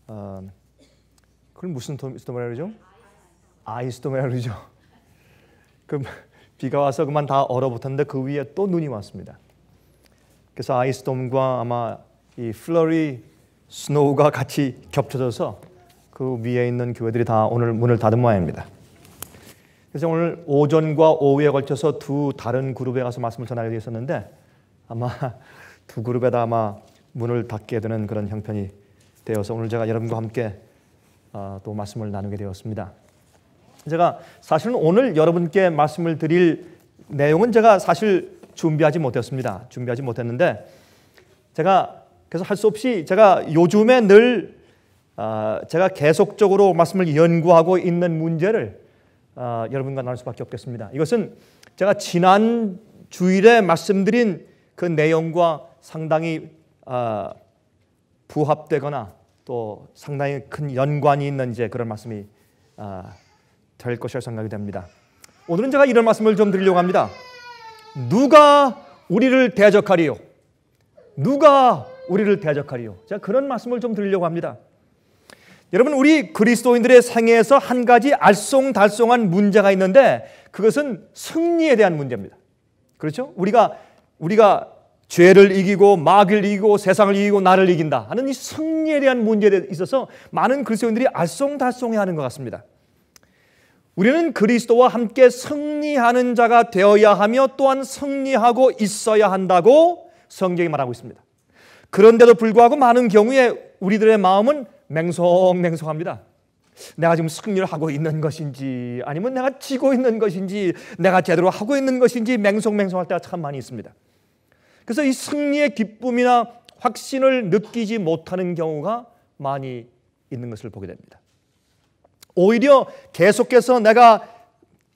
그걸 무슨 스토마라 그러죠? 아이스토마라 그러죠. 그 비가 와서 그만 다 얼어붙었는데 그 위에 또 눈이 왔습니다. 그래서 아이스톰과 아마 이 플러리 스노우가 같이 겹쳐져서 그 위에 있는 교회들이 다 오늘 문을 닫은 모양입니다. 그래서 오늘 오전과 오후에 걸쳐서 두 다른 그룹에 가서 말씀을 전하게 되었었는데 아마 두 그룹에 다 아마 문을 닫게 되는 그런 형편이 되어서 오늘 제가 여러분과 함께 또 말씀을 나누게 되었습니다. 제가 사실은 오늘 여러분께 말씀을 드릴 내용은 제가 사실 준비하지 못했는데 제가 그래서 할 수 없이 제가 요즘에 늘 제가 계속적으로 말씀을 연구하고 있는 문제를 여러분과 나눌 수밖에 없겠습니다. 이것은 제가 지난 주일에 말씀드린 그 내용과 상당히 부합되거나 또 상당히 큰 연관이 있는 이제 그런 말씀이 될 것이라 생각이 됩니다. 오늘은 제가 이런 말씀을 좀 드리려고 합니다. 누가 우리를 대적하리요? 누가 우리를 대적하리요? 제가 그런 말씀을 좀 드리려고 합니다. 여러분, 우리 그리스도인들의 생애에서 한 가지 알쏭달쏭한 문제가 있는데 그것은 승리에 대한 문제입니다. 그렇죠? 우리가 죄를 이기고 마귀를 이기고 세상을 이기고 나를 이긴다 하는 이 승리에 대한 문제에 있어서 많은 그리스도인들이 알쏭달쏭해하는 것 같습니다. 우리는 그리스도와 함께 승리하는 자가 되어야 하며 또한 승리하고 있어야 한다고 성경이 말하고 있습니다. 그런데도 불구하고 많은 경우에 우리들의 마음은 맹성맹성합니다. 내가 지금 승리를 하고 있는 것인지 아니면 내가 지고 있는 것인지 내가 제대로 하고 있는 것인지 맹성맹성할 때가 참 많이 있습니다. 그래서 이 승리의 기쁨이나 확신을 느끼지 못하는 경우가 많이 있는 것을 보게 됩니다. 오히려 계속해서 내가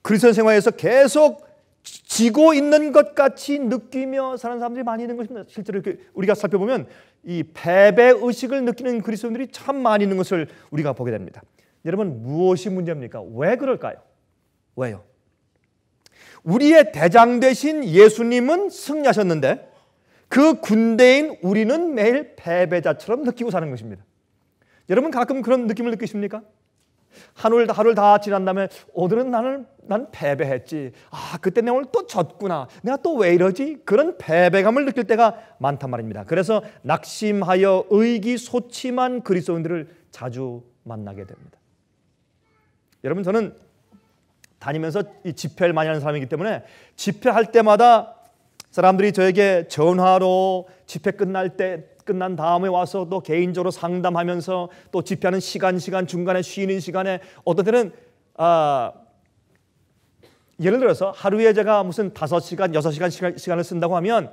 그리스도 생활에서 계속 지고 있는 것 같이 느끼며 사는 사람들이 많이 있는 것입니다. 실제로 우리가 살펴보면 이 패배 의식을 느끼는 그리스도인들이 참 많이 있는 것을 우리가 보게 됩니다. 여러분, 무엇이 문제입니까? 왜 그럴까요? 왜요? 우리의 대장 되신 예수님은 승리하셨는데 그 군대인 우리는 매일 패배자처럼 느끼고 사는 것입니다. 여러분, 가끔 그런 느낌을 느끼십니까? 하루를 다 지난 다음에 오늘은 난 패배했지. 그때 내가 오늘 또 졌구나. 내가 또 왜 이러지? 그런 패배감을 느낄 때가 많단 말입니다. 그래서 낙심하여 의기소침한 그리스도인들을 자주 만나게 됩니다. 여러분, 저는 다니면서 이 집회를 많이 하는 사람이기 때문에 집회할 때마다 사람들이 저에게 전화로 집회 끝난 다음에 와서 또 개인적으로 상담하면서 또 집회하는 시간 중간에 쉬는 시간에 어떤 때는 예를 들어서 하루에 제가 무슨 5시간, 6시간 시간을 쓴다고 하면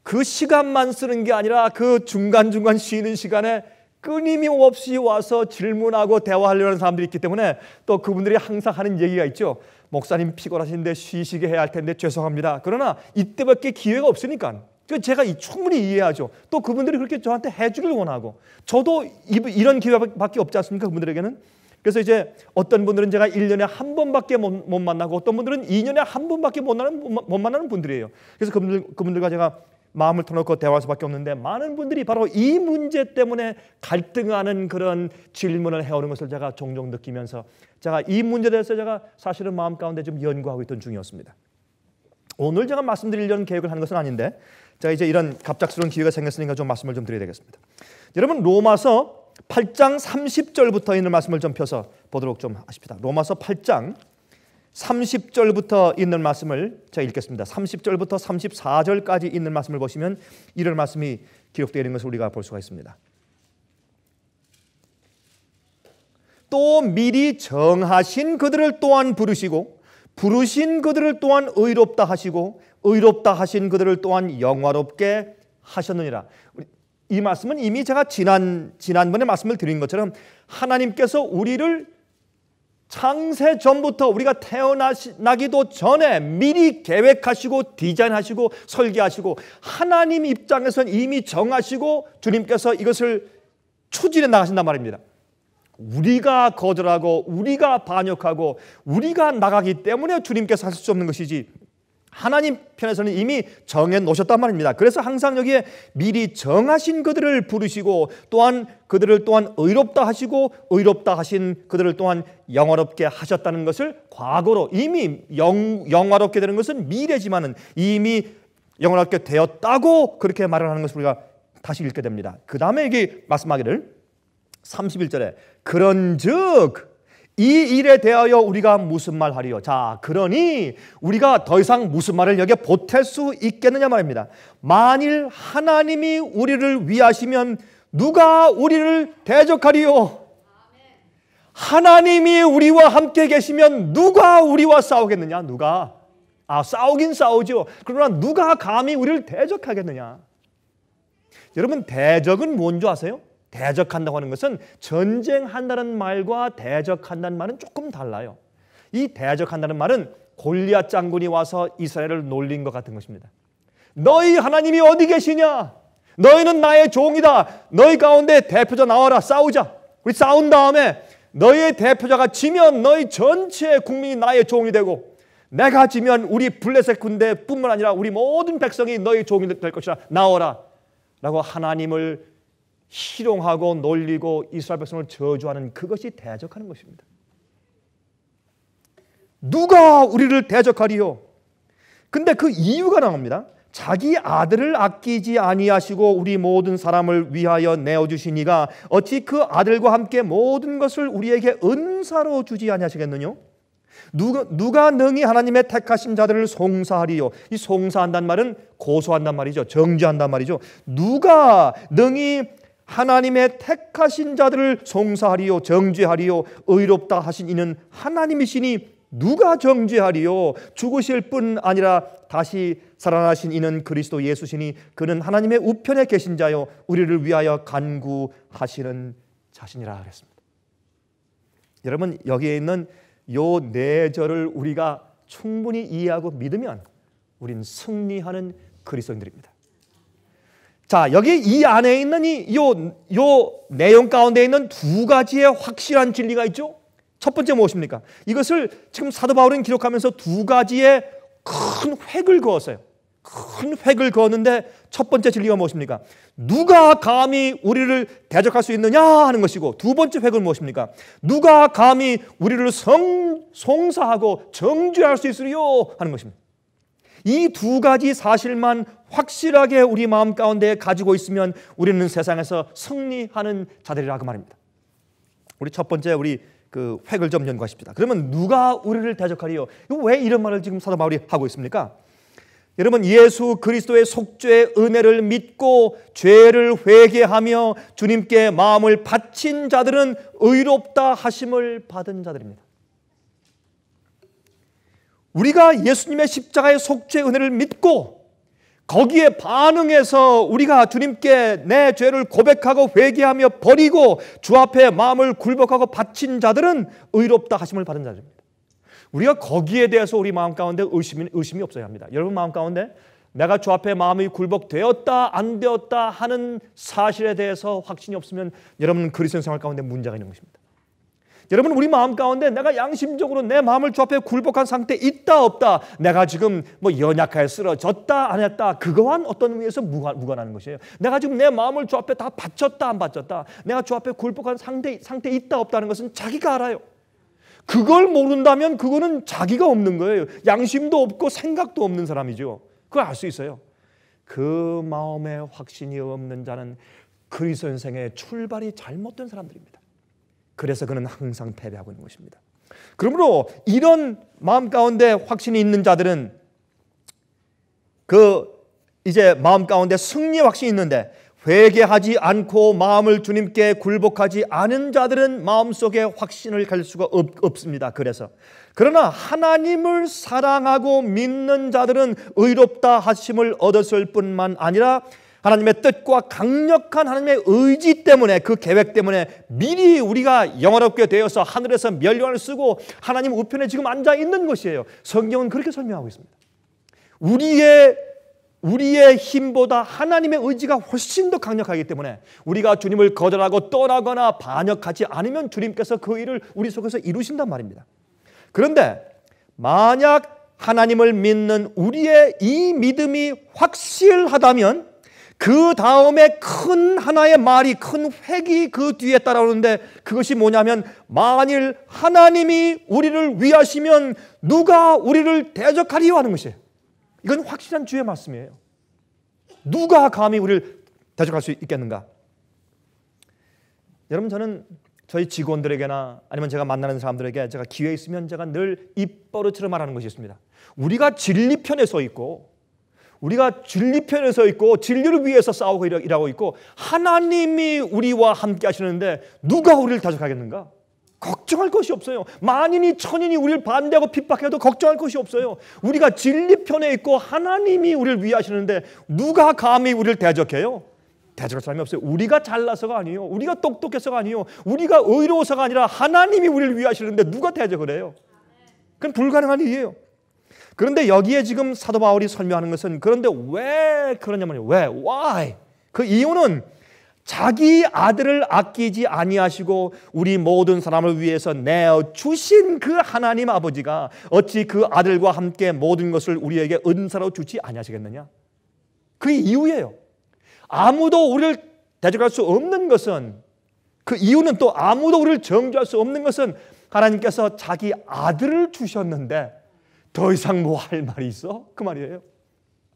그 시간만 쓰는 게 아니라 그 중간중간 쉬는 시간에 끊임없이 와서 질문하고 대화하려는 사람들이 있기 때문에 또 그분들이 항상 하는 얘기가 있죠. 목사님 피곤하신데 쉬시게 해야 할 텐데 죄송합니다. 그러나 이때밖에 기회가 없으니까 제가 충분히 이해하죠. 또 그분들이 그렇게 저한테 해주길 원하고 저도 이런 기회밖에 없지 않습니까? 그분들에게는. 그래서 이제 어떤 분들은 제가 1년에 한 번밖에 못 만나고 어떤 분들은 2년에 한 번밖에 못 만나는 분들이에요. 그래서 그분들과 제가 마음을 터놓고 대화할 수밖에 없는데 많은 분들이 바로 이 문제 때문에 갈등하는 그런 질문을 해오는 것을 제가 종종 느끼면서 제가 이 문제에 대해서 제가 사실은 마음 가운데 좀 연구하고 있던 중이었습니다. 오늘 제가 말씀드리려는 계획을 하는 것은 아닌데 제가 이제 이런 갑작스러운 기회가 생겼으니까 좀 말씀을 좀 드려야 되겠습니다. 여러분, 로마서 8장 30절부터 있는 말씀을 좀 펴서 보도록 좀 하십시다. 로마서 8장 30절부터 있는 말씀을 제가 읽겠습니다. 30절부터 34절까지 있는 말씀을 보시면 이런 말씀이 기록되어 있는 것을 우리가 볼 수가 있습니다. 또 미리 정하신 그들을 또한 부르시고 부르신 그들을 또한 의롭다 하시고 의롭다 하신 그들을 또한 영화롭게 하셨느니라. 이 말씀은 이미 제가 지난번에 말씀을 드린 것처럼 하나님께서 우리를 창세 전부터 우리가 태어나기도 전에 미리 계획하시고 디자인하시고 설계하시고 하나님 입장에서는 이미 정하시고 주님께서 이것을 추진해 나가신단 말입니다. 우리가 거절하고 우리가 반역하고 우리가 나가기 때문에 주님께서 하실 수 없는 것이지 하나님 편에서는 이미 정해 놓으셨단 말입니다. 그래서 항상 여기에 미리 정하신 그들을 부르시고 또한 그들을 또한 의롭다 하시고 의롭다 하신 그들을 또한 영화롭게 하셨다는 것을 과거로 이미 영화롭게 되는 것은 미래지만은 이미 영화롭게 되었다고 그렇게 말을 하는 것을 우리가 다시 읽게 됩니다. 그 다음에 이게 말씀하기를 31절에 그런즉 이 일에 대하여 우리가 무슨 말 하리요? 자, 그러니 우리가 더 이상 무슨 말을 여기에 보탤 수 있겠느냐 말입니다. 만일 하나님이 우리를 위하시면 누가 우리를 대적하리요? 하나님이 우리와 함께 계시면 누가 우리와 싸우겠느냐? 누가? 싸우긴 싸우죠. 그러나 누가 감히 우리를 대적하겠느냐? 여러분, 대적은 뭔지 아세요? 대적한다고 하는 것은 전쟁한다는 말과 대적한다는 말은 조금 달라요. 이 대적한다는 말은 골리앗 장군이 와서 이스라엘을 놀린 것 같은 것입니다. 너희 하나님이 어디 계시냐? 너희는 나의 종이다. 너희 가운데 대표자 나와라. 싸우자. 우리 싸운 다음에 너희의 대표자가 지면 너희 전체 국민이 나의 종이 되고 내가 지면 우리 블레셋 군대뿐만 아니라 우리 모든 백성이 너희 종이 될 것이라. 나와라. 라고 하나님을 희롱하고 놀리고 이스라엘 백성을 저주하는 그것이 대적하는 것입니다. 누가 우리를 대적하리요? 근데 그 이유가 나옵니다. 자기 아들을 아끼지 아니하시고 우리 모든 사람을 위하여 내어주시니가 어찌 그 아들과 함께 모든 것을 우리에게 은사로 주지 아니하시겠느냐? 누가 능히 하나님의 택하신 자들을 송사하리요? 이 송사한다는 말은 고소한단 말이죠. 정죄한단 말이죠. 누가 능히 하나님의 택하신 자들을 송사하리요? 정죄하리요? 의롭다 하신 이는 하나님이시니 누가 정죄하리요? 죽으실 뿐 아니라 다시 살아나신 이는 그리스도 예수시니 그는 하나님의 우편에 계신 자요 우리를 위하여 간구하시는 자신이라 그랬습니다. 여러분, 여기에 있는 요 네 절을 우리가 충분히 이해하고 믿으면 우린 승리하는 그리스도인들입니다. 자, 여기 이 안에 있는 요 내용 가운데 있는 두 가지의 확실한 진리가 있죠. 첫 번째 무엇입니까? 이것을 지금 사도 바울은 기록하면서 두 가지의 큰 획을 그었어요. 큰 획을 그었는데 첫 번째 진리가 무엇입니까? 누가 감히 우리를 대적할 수 있느냐 하는 것이고, 두 번째 획은 무엇입니까? 누가 감히 우리를 송사하고 정죄할 수 있으리요 하는 것입니다. 이 두 가지 사실만 확실하게 우리 마음 가운데 가지고 있으면 우리는 세상에서 승리하는 자들이라 그 말입니다. 우리 첫 번째 우리 그 획을 좀 연구하십시다. 그러면 누가 우리를 대적하리요? 왜 이런 말을 지금 사도 바울이 하고 있습니까? 여러분, 예수 그리스도의 속죄의 은혜를 믿고 죄를 회개하며 주님께 마음을 바친 자들은 의롭다 하심을 받은 자들입니다. 우리가 예수님의 십자가의 속죄의 은혜를 믿고 거기에 반응해서 우리가 주님께 내 죄를 고백하고 회개하며 버리고 주 앞에 마음을 굴복하고 바친 자들은 의롭다 하심을 받은 자들입니다. 우리가 거기에 대해서 우리 마음 가운데 의심이 없어야 합니다. 여러분 마음 가운데 내가 주 앞에 마음이 굴복되었다 안 되었다 하는 사실에 대해서 확신이 없으면 여러분은 그리스도인 생활 가운데 문제가 있는 것입니다. 여러분, 우리 마음 가운데 내가 양심적으로 내 마음을 주 앞에 굴복한 상태에 있다 없다, 내가 지금 연약하게 쓰러졌다 안 했다, 그거와는 어떤 의미에서 무관한 것이에요. 내가 지금 내 마음을 주 앞에 다 바쳤다 안 바쳤다, 내가 주 앞에 굴복한 상태에 있다 없다는 것은 자기가 알아요. 그걸 모른다면 그거는 자기가 없는 거예요. 양심도 없고 생각도 없는 사람이죠. 그걸 알 수 있어요. 그 마음에 확신이 없는 자는 그리스도 인생의 출발이 잘못된 사람들입니다. 그래서 그는 항상 패배하고 있는 것입니다. 그러므로 이런 마음 가운데 확신이 있는 자들은 이제 마음 가운데 승리의 확신이 있는데 회개하지 않고 마음을 주님께 굴복하지 않은 자들은 마음속에 확신을 가질 수가 없습니다. 그러나 하나님을 사랑하고 믿는 자들은 의롭다 하심을 얻었을 뿐만 아니라 하나님의 뜻과 강력한 하나님의 의지 때문에, 그 계획 때문에 미리 우리가 영화롭게 되어서 하늘에서 멸류관을 쓰고 하나님 우편에 지금 앉아 있는 것이에요. 성경은 그렇게 설명하고 있습니다. 우리의 힘보다 하나님의 의지가 훨씬 더 강력하기 때문에 우리가 주님을 거절하고 떠나거나 반역하지 않으면 주님께서 그 일을 우리 속에서 이루신단 말입니다. 그런데 만약 하나님을 믿는 우리의 이 믿음이 확실하다면 그 다음에 큰 하나의 말이, 큰 획이 그 뒤에 따라오는데, 그것이 뭐냐면 만일 하나님이 우리를 위하시면 누가 우리를 대적하리요 하는 것이에요. 이건 확실한 주의 말씀이에요. 누가 감히 우리를 대적할 수 있겠는가? 여러분, 저는 저희 직원들에게나 아니면 제가 만나는 사람들에게 제가 기회 있으면 제가 늘 입버릇처럼 말하는 것이 있습니다. 우리가 진리 편에 서 있고, 우리가 진리 편에 서 있고 진리를 위해서 싸우고 일하고 있고, 하나님이 우리와 함께 하시는데 누가 우리를 대적하겠는가? 걱정할 것이 없어요. 만인이 천인이 우리를 반대하고 핍박해도 걱정할 것이 없어요. 우리가 진리 편에 있고 하나님이 우리를 위하시는데 누가 감히 우리를 대적해요? 대적할 사람이 없어요. 우리가 잘나서가 아니에요. 우리가 똑똑해서가 아니에요. 우리가 의로워서가 아니라 하나님이 우리를 위하시는데 누가 대적을 해요? 그건 불가능한 일이에요. 그런데 여기에 지금 사도 바울이 설명하는 것은, 그런데 왜 그러냐면요. 왜? Why? 그 이유는 자기 아들을 아끼지 아니하시고 우리 모든 사람을 위해서 내어 주신 그 하나님 아버지가 어찌 그 아들과 함께 모든 것을 우리에게 은사로 주지 아니하시겠느냐? 그 이유예요. 아무도 우리를 대적할 수 없는 것은, 그 이유는 또 아무도 우리를 정죄할 수 없는 것은 하나님께서 자기 아들을 주셨는데 더 이상 뭐 할 말이 있어? 그 말이에요.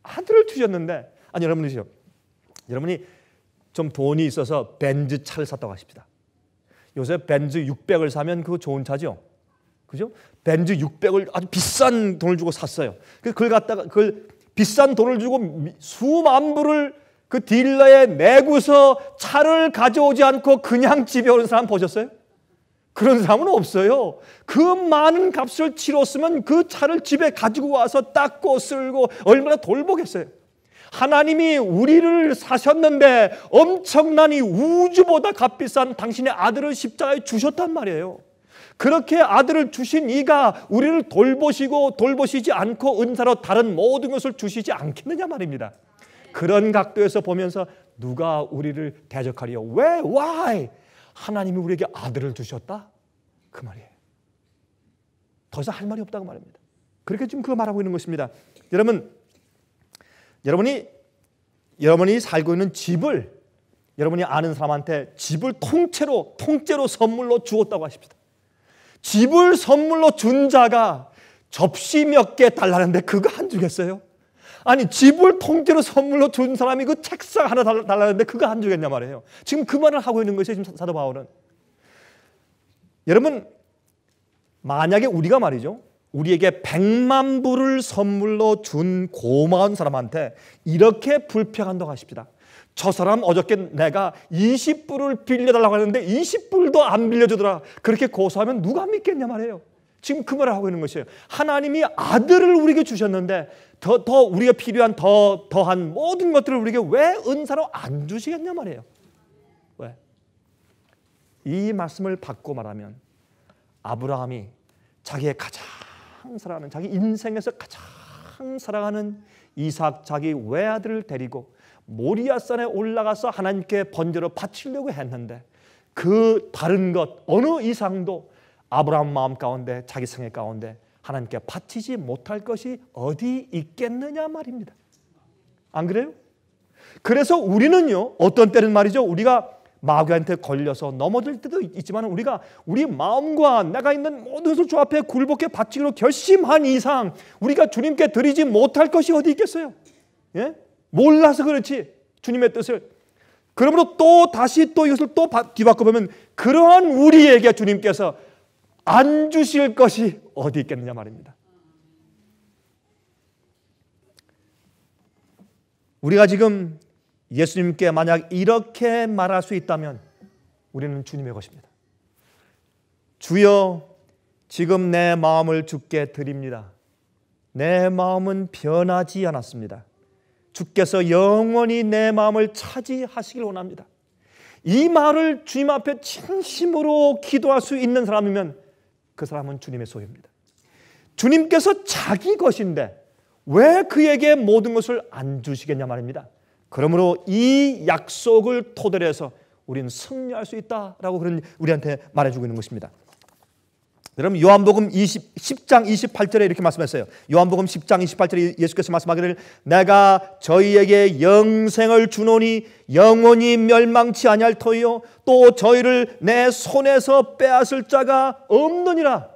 아들을 주셨는데, 아니 여러분이죠. 여러분이 좀 돈이 있어서 벤츠 차를 샀다고 하십시다. 요새 벤츠 600을 사면 그거 좋은 차죠. 그죠? 벤츠 600을 아주 비싼 돈을 주고 샀어요. 그걸 갖다가 그걸 비싼 돈을 주고 수만 불을 그 딜러에 내고서 차를 가져오지 않고 그냥 집에 오는 사람 보셨어요? 그런 사람은 없어요. 그 많은 값을 치렀으면 그 차를 집에 가지고 와서 닦고 쓸고 얼마나 돌보겠어요. 하나님이 우리를 사셨는데 엄청난 이 우주보다 값비싼 당신의 아들을 십자가에 주셨단 말이에요. 그렇게 아들을 주신 이가 우리를 돌보시고 돌보시지 않고 은사로 다른 모든 것을 주시지 않겠느냐 말입니다. 그런 각도에서 보면서 누가 우리를 대적하리요? 왜? Why? 하나님이 우리에게 아들을 주셨다? 그 말이에요. 더 이상 할 말이 없다고 말입니다. 그렇게 지금 그거 말하고 있는 것입니다. 여러분이 살고 있는 집을 여러분이 아는 사람한테 집을 통째로 선물로 주었다고 하십시다. 집을 선물로 준 자가 접시 몇 개 달라는데 그거 안 주겠어요? 아니 집을 통째로 선물로 준 사람이 그 책상 하나 달라는데 그거 안 주겠냐 말이에요. 지금 그 말을 하고 있는 것이에요. 지금 사도 바울은. 여러분, 만약에 우리가 말이죠, 우리에게 100만 불을 선물로 준 고마운 사람한테 이렇게 불평한다고 하십시다. 저 사람 어저께 내가 20불을 빌려달라고 하는데 20불도 안 빌려주더라. 그렇게 고소하면 누가 믿겠냐 말이에요. 지금 그 말을 하고 있는 것이에요. 하나님이 아들을 우리에게 주셨는데 더 우리가 필요한 더한 모든 것들을 우리에게 왜 은사로 안 주시겠냐 말이에요. 왜? 이 말씀을 받고 말하면 아브라함이 자기의 가장 사랑하는, 자기 인생에서 가장 사랑하는 이삭, 자기 외아들을 데리고 모리아산에 올라가서 하나님께 번제로 바치려고 했는데 그 다른 것 어느 이상도 아브라함 마음 가운데, 자기 생애 가운데 하나님께 바치지 못할 것이 어디 있겠느냐 말입니다. 안 그래요? 그래서 우리는요, 어떤 때는 말이죠, 우리가 마귀한테 걸려서 넘어질 때도 있지만 우리가 우리 마음과 내가 있는 모든 것을 주 앞에 굴복해 바치기로 결심한 이상 우리가 주님께 드리지 못할 것이 어디 있겠어요? 예? 몰라서 그렇지, 주님의 뜻을. 그러므로 또 다시 또 이것을 또 뒤바꿔 보면 그러한 우리에게 주님께서 안 주실 것이 어디 있겠느냐 말입니다. 우리가 지금 예수님께 만약 이렇게 말할 수 있다면 우리는 주님의 것입니다. 주여, 지금 내 마음을 주께 드립니다. 내 마음은 변하지 않았습니다. 주께서 영원히 내 마음을 차지하시길 원합니다. 이 말을 주님 앞에 진심으로 기도할 수 있는 사람이면 그 사람은 주님의 소유입니다. 주님께서 자기 것인데 왜 그에게 모든 것을 안 주시겠냐 말입니다. 그러므로 이 약속을 토대로 해서 우리는 승리할 수 있다라고 그런 우리한테 말해주고 있는 것입니다. 여러분 요한복음 10장 28절에 이렇게 말씀했어요. 요한복음 10장 28절에 예수께서 말씀하기를 내가 저희에게 영생을 주노니 영원히 멸망치 아니할 터이요 또 저희를 내 손에서 빼앗을 자가 없느니라.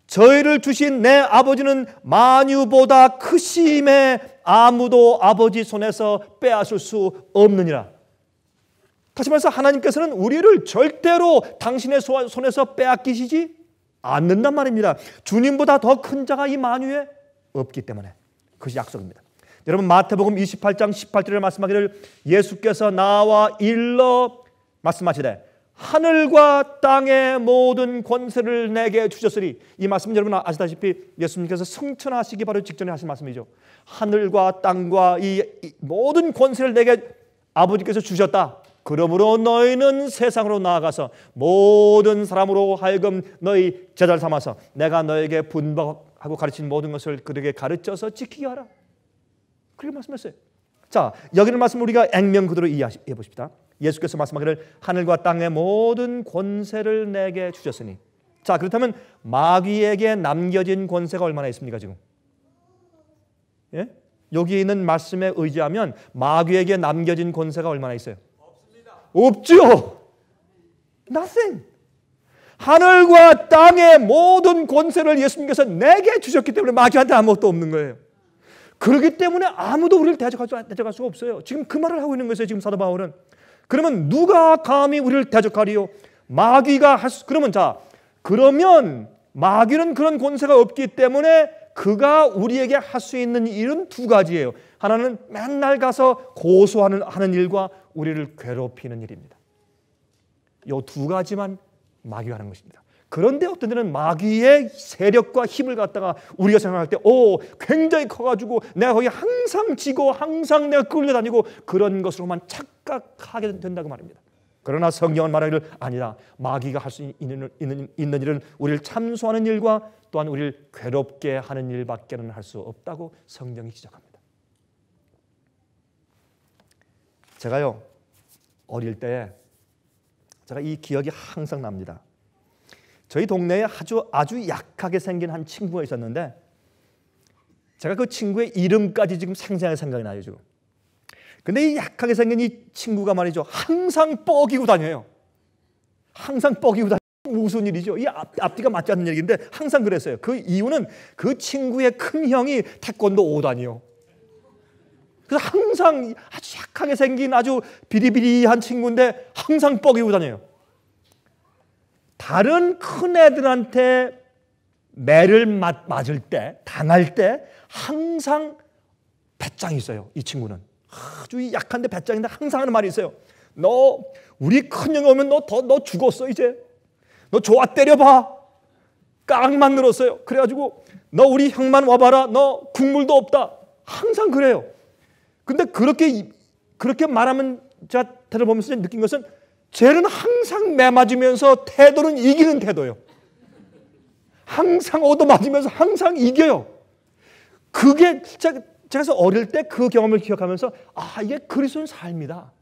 저희를 주신 내 아버지는 만유보다 크심에 아무도 아버지 손에서 빼앗을 수 없느니라. 다시 말해서 하나님께서는 우리를 절대로 당신의 손에서 빼앗기시지 않는단 말입니다. 주님보다 더 큰 자가 이 만유에 없기 때문에 그것이 약속입니다. 여러분 마태복음 28장 18절에 말씀하기를 예수께서 나와 일러 말씀하시되 하늘과 땅의 모든 권세를 내게 주셨으니 이 말씀은 여러분 아시다시피 예수님께서 승천하시기 바로 직전에 하신 말씀이죠. 하늘과 땅과 이 모든 권세를 내게 아버지께서 주셨다. 그러므로 너희는 세상으로 나아가서 모든 사람으로 하여금 너희 제자를 삼아서 내가 너에게 분박하고 가르친 모든 것을 그들에게 가르쳐서 지키게 하라. 그렇게 말씀했어요. 자, 여기는 말씀 우리가 액면 그대로 이해해 보십시다. 예수께서 말씀하기를 하늘과 땅의 모든 권세를 내게 주셨으니 자 그렇다면 마귀에게 남겨진 권세가 얼마나 있습니까 지금? 예? 여기 있는 말씀에 의지하면 마귀에게 남겨진 권세가 얼마나 있어요? 없죠. Nothing. 하늘과 땅의 모든 권세를 예수님께서 내게 주셨기 때문에 마귀한테 아무것도 없는 거예요. 그렇기 때문에 아무도 우리를 대적할 수가 없어요. 지금 그 말을 하고 있는 것이에요. 지금 사도 바울은. 그러면 누가 감히 우리를 대적하리요? 마귀가 그러면 마귀는 그런 권세가 없기 때문에 그가 우리에게 할 수 있는 일은 두 가지예요. 하나는 맨날 가서 고소하는 일과 우리를 괴롭히는 일입니다. 이 두 가지만 마귀가 하는 것입니다. 그런데 어떤 때는 마귀의 세력과 힘을 갖다가 우리가 생각할 때 굉장히 커가지고 내가 거기 항상 지고 항상 내가 끌려다니고 그런 것으로만 착각하게 된다고 말입니다. 그러나 성경은 말하기를 아니라 마귀가 할 수 있는 일은 우리를 참소하는 일과 또한 우리를 괴롭게 하는 일밖에는 할 수 없다고 성경이 지적합니다. 제가요 어릴 때 제가 이 기억이 항상 납니다. 저희 동네에 아주 약하게 생긴 한 친구가 있었는데 제가 그 친구의 이름까지 지금 생생하게 생각이 나요 지금. 근데 이 약하게 생긴 이 친구가 말이죠 항상 뻐기고 다녀요. 항상 뻐기고 다녀요. 무슨 일이죠? 이 앞뒤가 맞지 않는 얘기인데 항상 그랬어요. 그 이유는 그 친구의 큰 형이 태권도 5단이요. 그래서 항상 아주 약하게 생긴 아주 비리비리한 친구인데 항상 뻐기고 다녀요. 다른 큰 애들한테 매를 맞을 때, 당할 때 항상 배짱이 있어요. 이 친구는 아주 약한데 배짱인데 항상 하는 말이 있어요. 너 우리 큰 형이 오면 너 죽었어 이제. 너 좋아 때려봐. 깡만 늘었어요. 그래가지고 너 우리 형만 와봐라. 너 국물도 없다. 항상 그래요. 근데 그렇게 말하면 제가 들어보면서 느낀 것은 쟤는 항상 매 맞으면서 태도는 이기는 태도예요. 항상 얻어맞으면서 항상 이겨요. 그게 제가 그래서 어릴 때 그 경험을 기억하면서 이게 그리스도인 삶이다.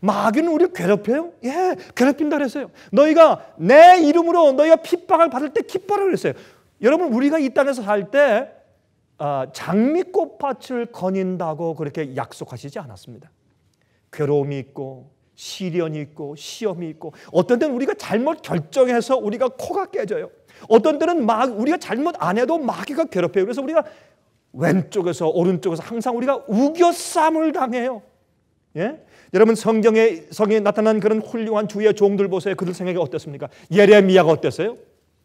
마귀는 우리를 괴롭혀요? 예, 괴롭힌다 그랬어요. 너희가 내 이름으로 너희가 핍박을 받을 때 기뻐라 그랬어요. 여러분 우리가 이 땅에서 살 때 장미꽃밭을 거닌다고 그렇게 약속하시지 않았습니다. 괴로움이 있고 시련이 있고 시험이 있고 어떤 때는 우리가 잘못 결정해서 우리가 코가 깨져요. 어떤 때는 우리가 잘못 안 해도 마귀가 괴롭혀요. 그래서 우리가 왼쪽에서 오른쪽에서 항상 우리가 우겨쌈을 당해요. 예? 여러분 성경에 나타난 그런 훌륭한 주의 종들 보세요. 그들 생각이 어땠습니까? 예레미야가 어땠어요?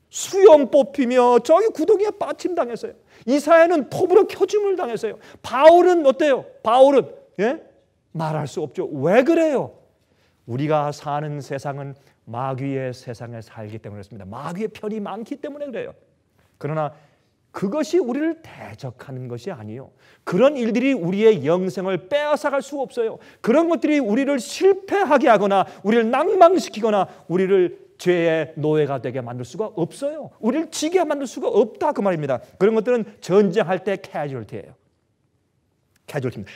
수염 뽑히며 저기 구덩이에 빠침당했어요. 이사야는 톱으로 켜짐을 당했어요. 바울은 어때요? 바울은 말할 수 없죠. 왜 그래요? 우리가 사는 세상은 마귀의 세상에 살기 때문에 그렇습니다. 마귀의 편이 많기 때문에 그래요. 그러나 그것이 우리를 대적하는 것이 아니에요. 그런 일들이 우리의 영생을 빼앗아갈 수 없어요. 그런 것들이 우리를 실패하게 하거나 우리를 낭망시키거나 우리를 죄의 노예가 되게 만들 수가 없어요. 우리를 지게 만들 수가 없다 그 말입니다. 그런 것들은 전쟁할 때 캐주얼티예요. 캐주얼티입니다.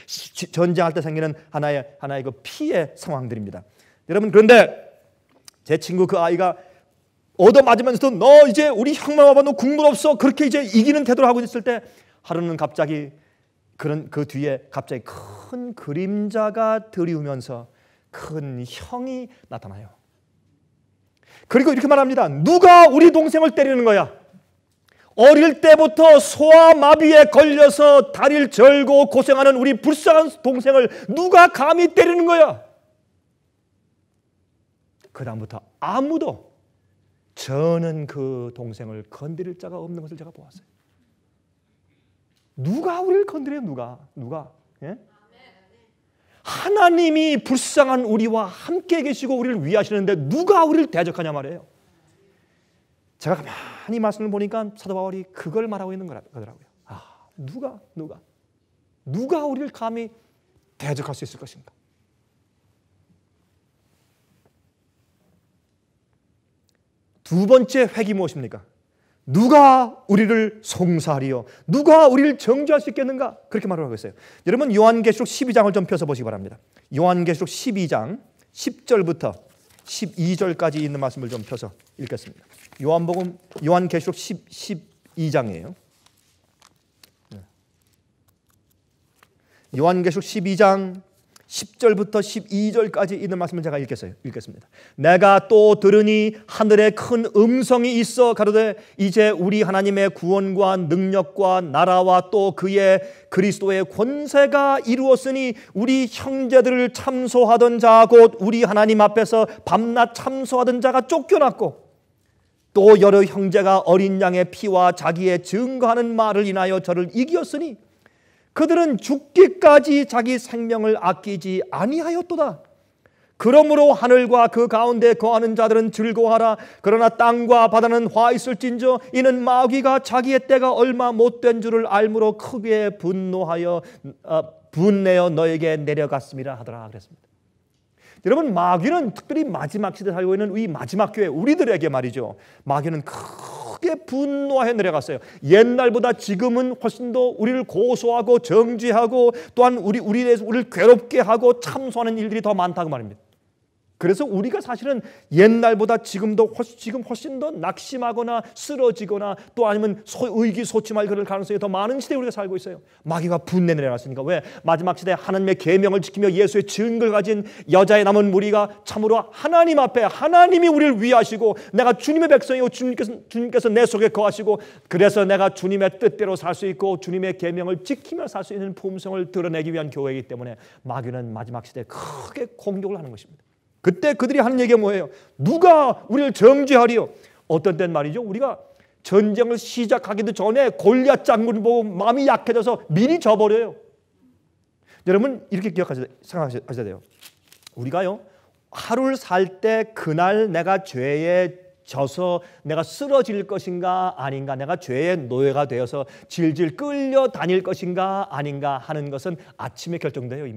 전쟁할 때 생기는 하나의 그 피해 상황들입니다. 여러분 그런데 제 친구 그 아이가 얻어맞으면서도 너 이제 우리 형만 와봐 너 국물 없어 그렇게 이제 이기는 태도를 하고 있을 때 하루는 갑자기 그 뒤에 갑자기 큰 그림자가 들이우면서 큰 형이 나타나요. 그리고 이렇게 말합니다. 누가 우리 동생을 때리는 거야? 어릴 때부터 소아마비에 걸려서 다리를 절고 고생하는 우리 불쌍한 동생을 누가 감히 때리는 거야? 그 다음부터 아무도 저는 그 동생을 건드릴 자가 없는 것을 제가 보았어요. 누가 우리를 건드려요? 누가? 예? 하나님이 불쌍한 우리와 함께 계시고 우리를 위하시는데 누가 우리를 대적하냐 말이에요. 제가 가만히 말씀을 보니까 사도 바울이 그걸 말하고 있는 거더라고요. 누가 우리를 감히 대적할 수 있을 것인가? 두 번째 획이 무엇입니까? 누가 우리를 송사하리요? 누가 우리를 정죄할 수 있겠는가? 그렇게 말을 하고 있어요. 여러분 요한계시록 12장을 좀 펴서 보시기 바랍니다. 요한계시록 12장 10절부터 12절까지 있는 말씀을 좀 펴서 읽겠습니다. 요한계시록 12장이에요. 요한계시록 12장 10절부터 12절까지 있는 말씀을 제가 읽겠습니다. 내가 또 들으니 하늘에 큰 음성이 있어 가로되 이제 우리 하나님의 구원과 능력과 나라와 또 그의 그리스도의 권세가 이루었으니 우리 형제들을 참소하던 자 곧 우리 하나님 앞에서 밤낮 참소하던 자가 쫓겨났고 또 여러 형제가 어린 양의 피와 자기의 증거하는 말을 인하여 저를 이기었으니 그들은 죽기까지 자기 생명을 아끼지 아니하였도다. 그러므로 하늘과 그 가운데 거하는 자들은 즐거워하라. 그러나 땅과 바다는 화 있을진저 이는 마귀가 자기의 때가 얼마 못된 줄을 알므로 크게 분내어 너에게 내려갔음이라 하더라 그랬습니다. 여러분 마귀는 특별히 마지막 시대에 살고 있는 이 마지막 교회 우리들에게 말이죠. 마귀는 크게 분노해 내려갔어요. 옛날보다 지금은 훨씬 더 우리를 고소하고 정죄하고 또한 우리를 괴롭게 하고 참소하는 일들이 더 많다고 말입니다. 그래서 우리가 사실은 옛날보다 지금 훨씬 더 낙심하거나 쓰러지거나 또 아니면 의기소침할 그럴 가능성이 더 많은 시대에 우리가 살고 있어요. 마귀가 분내 내려갔으니까. 왜? 마지막 시대에 하나님의 계명을 지키며 예수의 증거를 가진 여자의 남은 무리가 참으로 하나님 앞에 하나님이 우리를 위하시고 내가 주님의 백성이고 주님께서 내 속에 거하시고 그래서 내가 주님의 뜻대로 살 수 있고 주님의 계명을 지키며 살 수 있는 품성을 드러내기 위한 교회이기 때문에 마귀는 마지막 시대에 크게 공격을 하는 것입니다. 그때 그들이 하는 얘기가 뭐예요? 누가 우리를 정죄하리요? 어떤 때는 말이죠. 우리가 전쟁을 시작하기도 전에 골리앗 장군을 보고 마음이 약해져서 미리 져버려요. 여러분 이렇게 생각하셔야 돼요. 우리가요 하루를 살 때 그날 내가 죄에 져서 내가 쓰러질 것인가 아닌가, 내가 죄의 노예가 되어서 질질 끌려 다닐 것인가 아닌가 하는 것은 아침에 결정돼요.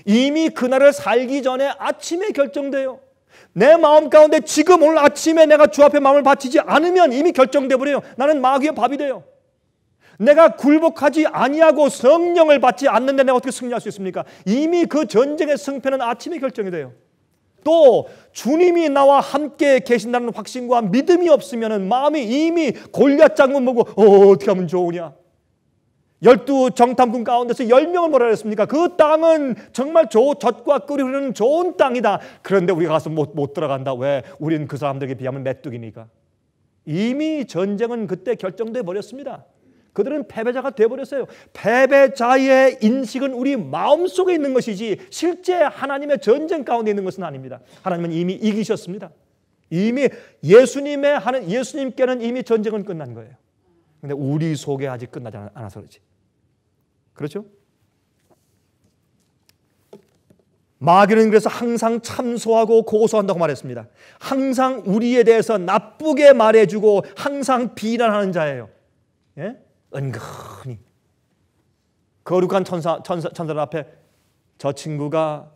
이미 그날을 살기 전에 아침에 결정돼요. 내 마음 가운데 지금 오늘 아침에 내가 주 앞에 마음을 바치지 않으면 이미 결정돼 버려요. 나는 마귀의 밥이 돼요. 내가 굴복하지 아니하고 성령을 받지 않는데 내가 어떻게 승리할 수 있습니까? 이미 그 전쟁의 승패는 아침에 결정이 돼요. 또 주님이 나와 함께 계신다는 확신과 믿음이 없으면 마음이 이미 골리앗 장군 보고 어떻게 하면 좋으냐. 12 정탐꾼 가운데서 10명을 뭐라 그랬습니까? 그 땅은 정말 젖과 꿀이 흐르는 좋은 땅이다. 그런데 우리가 가서 못 들어간다. 왜? 우리는 그 사람들에게 비하면 메뚜기니까. 이미 전쟁은 그때 결정돼 버렸습니다. 그들은 패배자가 되어버렸어요. 패배자의 인식은 우리 마음속에 있는 것이지 실제 하나님의 전쟁 가운데 있는 것은 아닙니다. 하나님은 이미 이기셨습니다. 이미 예수님께는 이미 전쟁은 끝난 거예요. 근데 우리 속에 아직 끝나지 않아서 그렇지. 그렇죠? 마귀는 그래서 항상 참소하고 고소한다고 말했습니다. 항상 우리에 대해서 나쁘게 말해주고 항상 비난하는 자예요. 예? 은근히 거룩한 천사들 앞에 저 친구가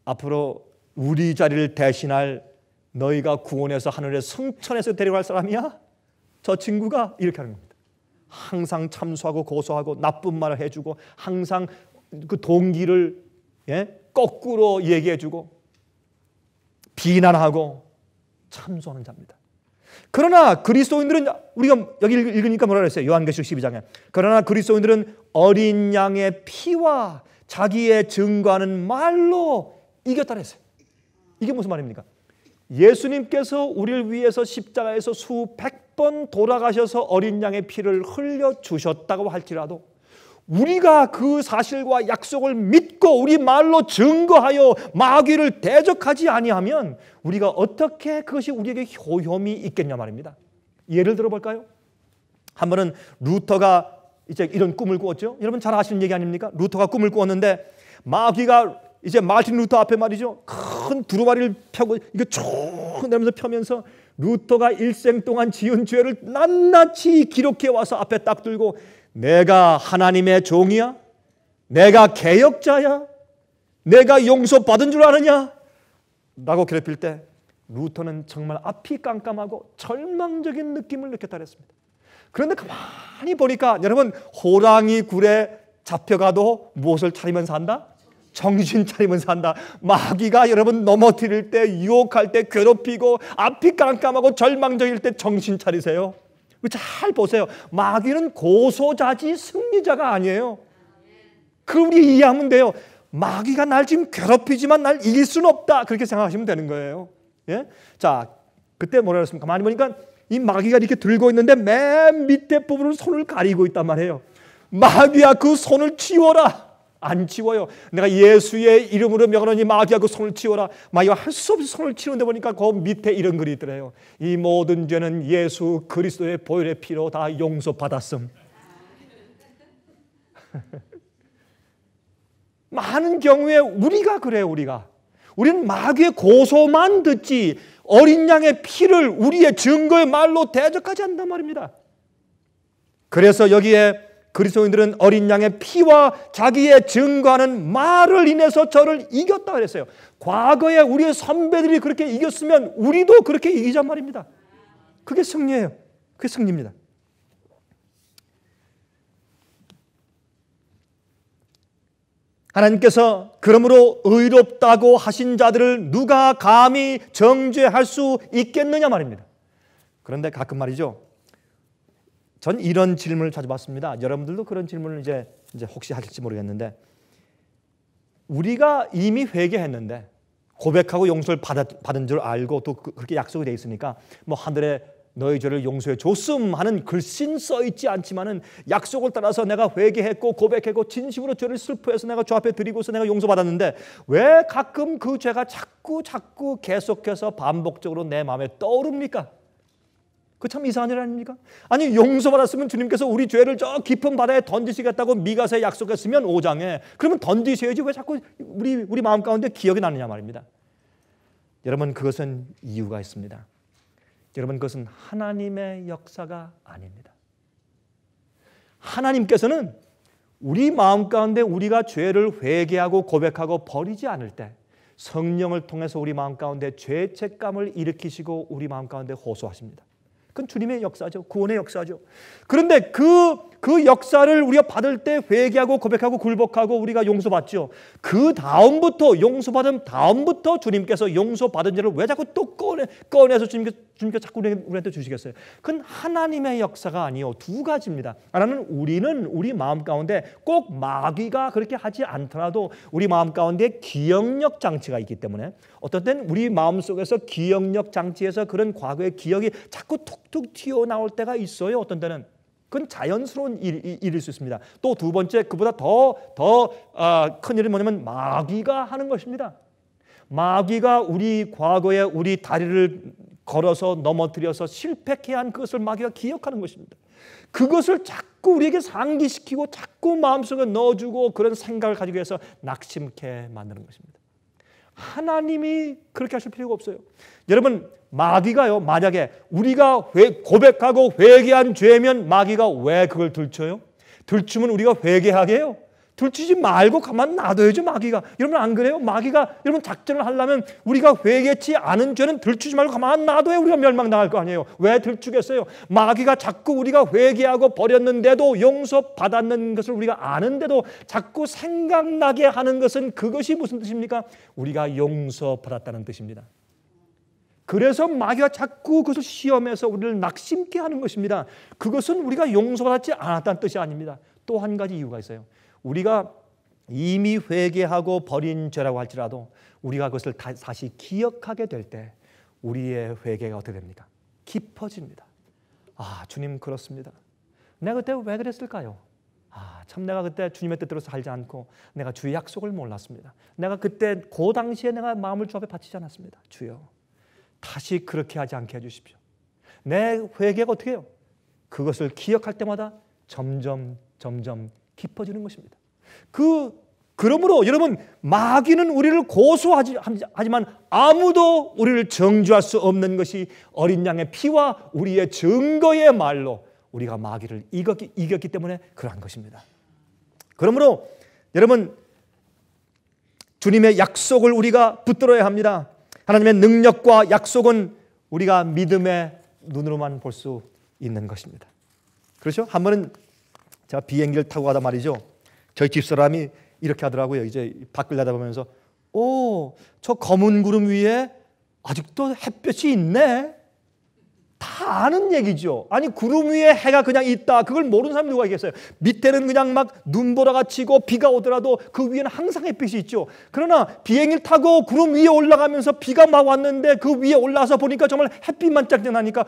앞으로 우리 자리를 대신할 너희가 구원해서 하늘의 성천에서 데려갈 사람이야? 저 친구가 이렇게 하는 겁니다. 항상 참소하고 고소하고 나쁜 말을 해주고 항상 그 동기를 거꾸로 얘기해주고 비난하고 참소하는 자입니다. 그러나 그리스도인들은, 우리가 여기 읽으니까 뭐라 그랬어요? 요한계시록 12장에. 그러나 그리스도인들은 어린 양의 피와 자기의 증거하는 말로 이겼다 그랬어요. 이게 무슨 말입니까? 예수님께서 우리를 위해서 십자가에서 수백 번 돌아가셔서 어린 양의 피를 흘려주셨다고 할지라도 우리가 그 사실과 약속을 믿고 우리 말로 증거하여 마귀를 대적하지 아니하면 우리가 어떻게 그것이 우리에게 효험이 있겠냐 말입니다. 예를 들어 볼까요? 한 번은 루터가 이제 이런 꿈을 꾸었죠. 여러분 잘 아시는 얘기 아닙니까? 루터가 꿈을 꾸었는데 마귀가 이제 마틴 루터 앞에 말이죠, 큰 두루마리를 펴고 이거 쭉 내면서 펴면서 루터가 일생 동안 지은 죄를 낱낱이 기록해 와서 앞에 딱 들고, 내가 하나님의 종이야? 내가 개혁자야? 내가 용서받은 줄 아느냐? 라고 괴롭힐 때 루터는 정말 앞이 깜깜하고 절망적인 느낌을 느꼈다 그랬습니다. 그런데 가만히 보니까 여러분, 호랑이 굴에 잡혀가도 무엇을 차리면 산다? 정신 차리면 산다. 마귀가 여러분 넘어뜨릴 때, 유혹할 때, 괴롭히고 앞이 깜깜하고 절망적일 때 정신 차리세요. 잘 보세요. 마귀는 고소자지 승리자가 아니에요. 그걸 우리 이해하면 돼요. 마귀가 날 지금 괴롭히지만 날 이길 수는 없다, 그렇게 생각하시면 되는 거예요. 예? 자, 그때 뭐라 그랬습니까? 가만히 보니까 이 마귀가 이렇게 들고 있는데 맨 밑에 부분을 손을 가리고 있단 말이에요. 마귀야, 그 손을 치워라. 안 치워요. 내가 예수의 이름으로 명하노니 마귀야, 그 손을 치워라. 마귀가 할 수 없이 손을 치는데 보니까 그 밑에 이런 글이 있더래요. 이 모든 죄는 예수 그리스도의 보혈의 피로 다 용서받았음. 많은 경우에 우리가 그래요. 우리는 마귀의 고소만 듣지 어린 양의 피를 우리의 증거의 말로 대적하지 않는단 말입니다. 그래서 여기에 그리스도인들은 어린 양의 피와 자기의 증거하는 말을 인해서 저를 이겼다 그랬어요. 과거에 우리의 선배들이 그렇게 이겼으면 우리도 그렇게 이기란 말입니다. 그게 승리예요. 그게 승리입니다. 하나님께서 그러므로 의롭다고 하신 자들을 누가 감히 정죄할 수 있겠느냐 말입니다. 그런데 가끔 말이죠, 전 이런 질문을 자주 받습니다. 여러분들도 그런 질문을 이제 혹시 하실지 모르겠는데, 우리가 이미 회개했는데 고백하고 용서를 받은 줄 알고 또 그렇게 약속이 돼 있으니까 뭐 하늘에 너희 죄를 용서해 줬음 하는 글씨는 써 있지 않지만은 약속을 따라서 내가 회개했고 고백했고 진심으로 죄를 슬퍼해서 내가 주 앞에 드리고서 내가 용서받았는데 왜 가끔 그 죄가 자꾸 계속해서 반복적으로 내 마음에 떠오릅니까? 그 참 이상한 일 아닙니까? 아니, 용서받았으면 주님께서 우리 죄를 저 깊은 바다에 던지시겠다고 미가서에 약속했으면 5장에, 그러면 던지셔야지 왜 자꾸 우리 마음 가운데 기억이 나느냐 말입니다. 여러분, 그것은 이유가 있습니다. 여러분, 그것은 하나님의 역사가 아닙니다. 하나님께서는 우리 마음 가운데 우리가 죄를 회개하고 고백하고 버리지 않을 때 성령을 통해서 우리 마음 가운데 죄책감을 일으키시고 우리 마음 가운데 호소하십니다. 그건 주님의 역사죠. 구원의 역사죠. 그런데 그 역사를 우리가 받을 때 회개하고 고백하고 굴복하고 우리가 용서받죠. 그 다음부터, 용서받은 다음부터 주님께서 용서받은 죄를 왜 자꾸 또 꺼내서 주님께서 자꾸 우리한테 주시겠어요? 그건 하나님의 역사가 아니요, 두 가지입니다. 하나는 우리는 우리 마음 가운데 꼭 마귀가 그렇게 하지 않더라도 우리 마음 가운데 기억력 장치가 있기 때문에, 어떤 때는 우리 마음속에서 기억력 장치에서 그런 과거의 기억이 자꾸 툭툭 튀어나올 때가 있어요. 어떤 때는 그건 자연스러운 일일 수 있습니다. 또 두 번째, 그보다 더 큰 일은 뭐냐면 마귀가 하는 것입니다. 마귀가 우리 과거에 우리 다리를 걸어서 넘어뜨려서 실패케 한 그것을 마귀가 기억하는 것입니다. 그것을 자꾸 우리에게 상기시키고 자꾸 마음속에 넣어주고 그런 생각을 가지고 해서 낙심케 만드는 것입니다. 하나님이 그렇게 하실 필요가 없어요. 여러분, 마귀가요, 만약에 우리가 고백하고 회개한 죄면 마귀가 왜 그걸 들춰요? 들추면 우리가 회개하게 해요? 들추지 말고 가만 놔둬야죠, 마귀가. 여러분 안 그래요? 마귀가 여러분 작전을 하려면 우리가 회개치 않은 죄는 들추지 말고 가만 놔둬야 우리가 멸망당할 거 아니에요. 왜 들추겠어요? 마귀가 자꾸 우리가 회개하고 버렸는데도 용서받았는 것을 우리가 아는데도 자꾸 생각나게 하는 것은, 그것이 무슨 뜻입니까? 우리가 용서받았다는 뜻입니다. 그래서 마귀가 자꾸 그것을 시험해서 우리를 낙심케 하는 것입니다. 그것은 우리가 용서받지 않았다는 뜻이 아닙니다. 또 한 가지 이유가 있어요. 우리가 이미 회개하고 버린 죄라고 할지라도 우리가 그것을 다시 기억하게 될 때 우리의 회개가 어떻게 됩니까? 깊어집니다. 주님 그렇습니다. 내가 그때 왜 그랬을까요? 참 내가 그때 주님의 뜻대로 살지 않고 내가 주의 약속을 몰랐습니다. 내가 그때 그 당시에 내가 마음을 주 앞에 바치지 않았습니다. 주여 다시 그렇게 하지 않게 해주십시오. 내 회개가 어떻게 해요? 그것을 기억할 때마다 점점 깊어지는 것입니다. 그러므로 여러분 마귀는 우리를 고소하지만 아무도 우리를 정죄할 수 없는 것이 어린 양의 피와 우리의 증거의 말로 우리가 마귀를 이겼기 때문에 그러한 것입니다. 그러므로 여러분 주님의 약속을 우리가 붙들어야 합니다. 하나님의 능력과 약속은 우리가 믿음의 눈으로만 볼 수 있는 것입니다. 그렇죠? 한 번은 제가 비행기를 타고 가다 말이죠. 저희 집사람이 이렇게 하더라고요. 이제 밖을 내다보면서 저 검은 구름 위에 아직도 햇볕이 있네. 다 아는 얘기죠. 아니 구름 위에 해가 그냥 있다. 그걸 모르는 사람이 누가 있겠어요. 밑에는 그냥 막 눈보라가 치고 비가 오더라도 그 위에는 항상 햇빛이 있죠. 그러나 비행기를 타고 구름 위에 올라가면서 비가 막 왔는데 그 위에 올라와서 보니까 정말 햇빛만 짝짝 나니까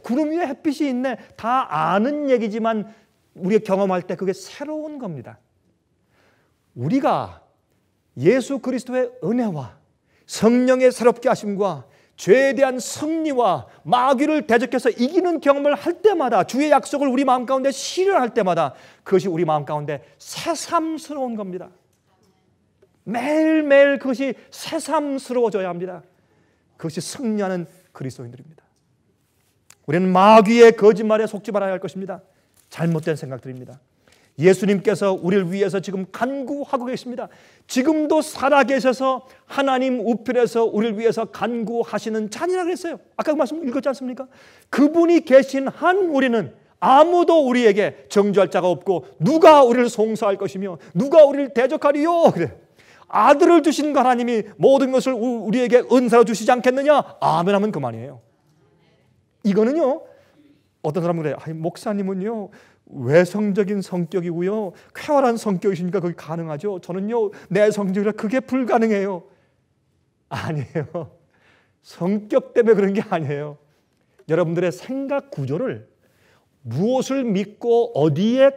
구름 위에 햇빛이 있네. 다 아는 얘기지만 우리가 경험할 때 그게 새로운 겁니다. 우리가 예수 그리스도의 은혜와 성령의 새롭게 하심과 죄에 대한 승리와 마귀를 대적해서 이기는 경험을 할 때마다 주의 약속을 우리 마음 가운데 실현할 때마다 그것이 우리 마음 가운데 새삼스러운 겁니다. 매일매일 그것이 새삼스러워져야 합니다. 그것이 승리하는 그리스도인들입니다. 우리는 마귀의 거짓말에 속지 말아야 할 것입니다. 잘못된 생각들입니다. 예수님께서 우리를 위해서 지금 간구하고 계십니다. 지금도 살아계셔서 하나님 우편에서 우리를 위해서 간구하시는 자니라 그랬어요. 아까 그 말씀 읽었지 않습니까? 그분이 계신 한 우리는 아무도 우리에게 정죄할 자가 없고 누가 우리를 송사할 것이며 누가 우리를 대적하리요? 그래. 아들을 주신 하나님이 모든 것을 우리에게 은사로 주시지 않겠느냐? 아멘 하면 그만이에요. 이거는요. 어떤 사람은 그래요. 목사님은요. 외성적인 성격이고요. 쾌활한 성격이시니까 그게 가능하죠. 저는요. 내 성격이라 그게 불가능해요. 아니에요. 성격 때문에 그런 게 아니에요. 여러분들의 생각 구조를 무엇을 믿고 어디에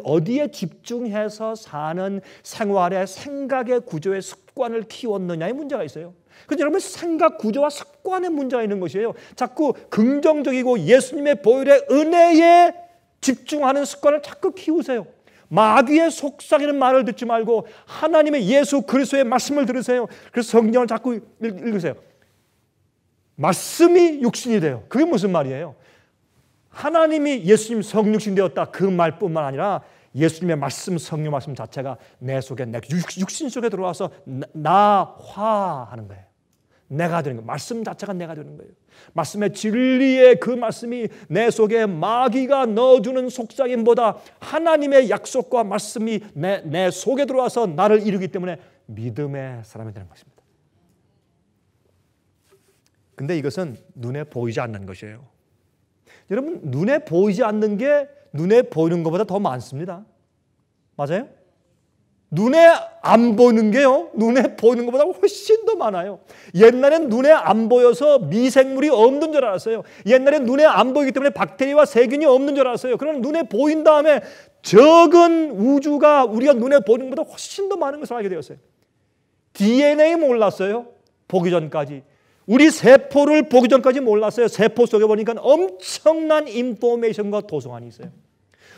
어디에 집중해서 사는 생활의 생각의 구조의 습관을 키웠느냐의 문제가 있어요. 그래서 여러분 생각 구조와 습관의 문제가 있는 것이에요. 자꾸 긍정적이고 예수님의 보혈의 은혜에 집중하는 습관을 자꾸 키우세요. 마귀의 속삭이는 말을 듣지 말고 하나님의 예수 그리스도의 말씀을 들으세요. 그래서 성경을 자꾸 읽으세요. 말씀이 육신이 돼요. 그게 무슨 말이에요? 하나님이 예수님 성육신 되었다. 그 말뿐만 아니라 예수님의 말씀, 성령 말씀 자체가 내 속에, 내 육신 속에 들어와서 나화하는 거예요. 내가 되는 거예요. 말씀 자체가 내가 되는 거예요. 말씀의 진리의 그 말씀이 내 속에 마귀가 넣어주는 속삭임보다 하나님의 약속과 말씀이 내 속에 들어와서 나를 이루기 때문에 믿음의 사람이 되는 것입니다. 근데 이것은 눈에 보이지 않는 것이에요. 여러분 눈에 보이지 않는 게 눈에 보이는 것보다 더 많습니다. 맞아요? 눈에 안 보이는 게요. 눈에 보이는 것보다 훨씬 더 많아요. 옛날엔 눈에 안 보여서 미생물이 없는 줄 알았어요. 옛날엔 눈에 안 보이기 때문에 박테리아와 세균이 없는 줄 알았어요. 그러나 눈에 보인 다음에 적은 우주가 우리가 눈에 보이는 것보다 훨씬 더 많은 것을 알게 되었어요. DNA 몰랐어요. 보기 전까지. 우리 세포를 보기 전까지 몰랐어요. 세포 속에 보니까 엄청난 인포메이션과 도서관이 있어요.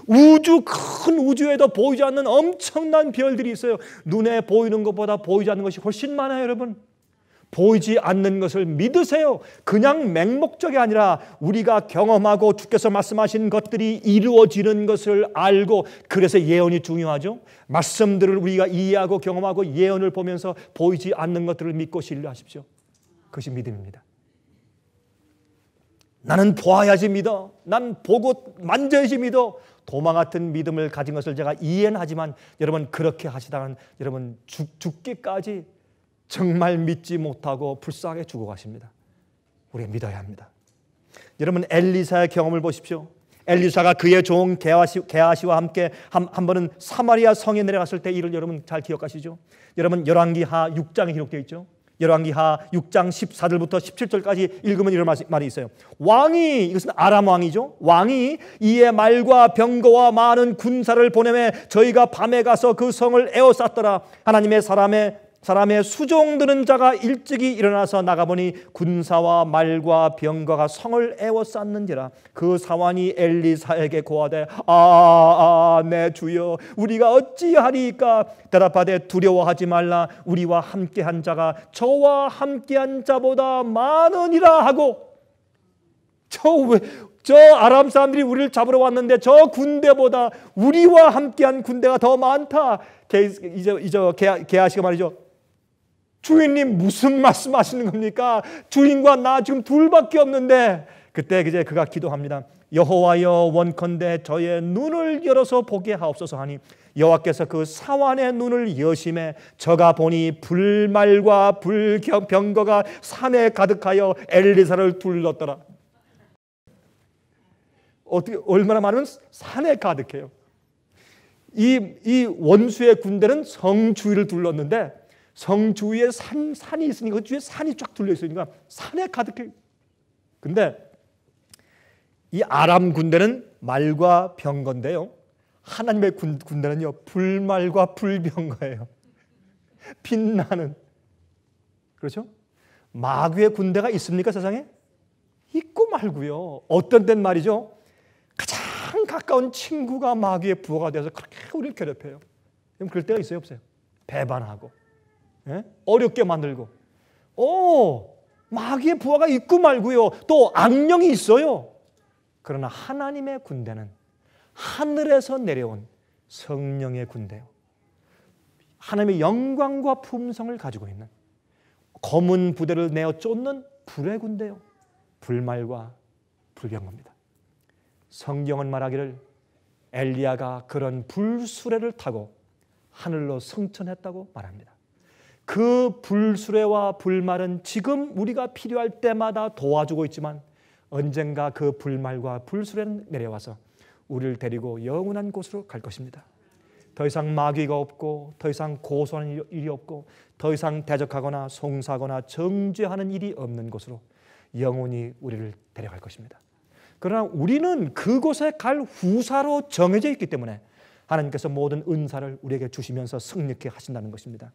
큰 우주에도 보이지 않는 엄청난 별들이 있어요. 눈에 보이는 것보다 보이지 않는 것이 훨씬 많아요, 여러분. 보이지 않는 것을 믿으세요. 그냥 맹목적이 아니라 우리가 경험하고 주께서 말씀하신 것들이 이루어지는 것을 알고, 그래서 예언이 중요하죠. 말씀들을 우리가 이해하고 경험하고 예언을 보면서 보이지 않는 것들을 믿고 신뢰하십시오. 그것이 믿음입니다. 나는 보아야지 믿어. 난 보고 만져야지 믿어. 도마 같은 믿음을 가진 것을 제가 이해는 하지만 여러분 그렇게 하시다간 여러분 죽기까지 정말 믿지 못하고 불쌍하게 죽어가십니다. 우리가 믿어야 합니다. 여러분 엘리사의 경험을 보십시오. 엘리사가 그의 종 게하시와 함께 한 번은 사마리아 성에 내려갔을 때 일을 여러분 잘 기억하시죠? 여러분 열왕기하 6장에 기록되어 있죠. 열왕기하 6장 14절부터 17절까지 읽으면 이런 말이 있어요. 왕이, 이것은 아람 왕이죠. 왕이 이에 말과 병거와 많은 군사를 보내매 저희가 밤에 가서 그 성을 에워쌌더라. 하나님의 사람의 수종드는 자가 일찍이 일어나서 나가보니 군사와 말과 병거가 성을 에워쌌는지라. 그 사환이 엘리사에게 고하되 내 주여 우리가 어찌하리이까? 대답하되 두려워하지 말라. 우리와 함께한 자가 저와 함께한 자보다 많으니라 하고. 저 아람 사람들이 우리를 잡으러 왔는데 저 군대보다 우리와 함께한 군대가 더 많다. 게하시가 말이죠. 주인님 무슨 말씀하시는 겁니까? 주인과 나 지금 둘밖에 없는데. 그때 이제 그가 기도합니다. 여호와여 원컨대 저의 눈을 열어서 보게 하옵소서 하니 여호와께서 그 사환의 눈을 여심해 저가 보니 불말과 병거가 산에 가득하여 엘리사를 둘렀더라. 어떻게 얼마나 많으면 산에 가득해요. 이 원수의 군대는 성 주위를 둘렀는데 성 주위에 산이 있으니까 그 주위에 산이 쫙 둘려 있으니까 산에 가득해. 근데 이 아람 군대는 말과 병거인데요. 하나님의 군대는요 불말과 불병거예요. 빛나는. 그렇죠? 마귀의 군대가 있습니까 세상에? 있고 말고요. 어떤 땐 말이죠. 가장 가까운 친구가 마귀의 부하가 되어서 그렇게 우리를 괴롭혀요. 그럴 때가 있어요 없어요? 배반하고. 예? 어렵게 만들고. 마귀의 부하가 있고 말고요. 또 악령이 있어요. 그러나 하나님의 군대는 하늘에서 내려온 성령의 군대요. 하나님의 영광과 품성을 가지고 있는 검은 부대를 내어 쫓는 불의 군대요. 불말과 불병거입니다. 성경은 말하기를 엘리야가 그런 불수레를 타고 하늘로 승천했다고 말합니다. 그 불수레와 불말은 지금 우리가 필요할 때마다 도와주고 있지만 언젠가 그 불말과 불수레는 내려와서 우리를 데리고 영원한 곳으로 갈 것입니다. 더 이상 마귀가 없고 더 이상 고소하는 일이 없고 더 이상 대적하거나 송사하거나 정죄하는 일이 없는 곳으로 영원히 우리를 데려갈 것입니다. 그러나 우리는 그곳에 갈 후사로 정해져 있기 때문에 하나님께서 모든 은사를 우리에게 주시면서 승리케 하신다는 것입니다.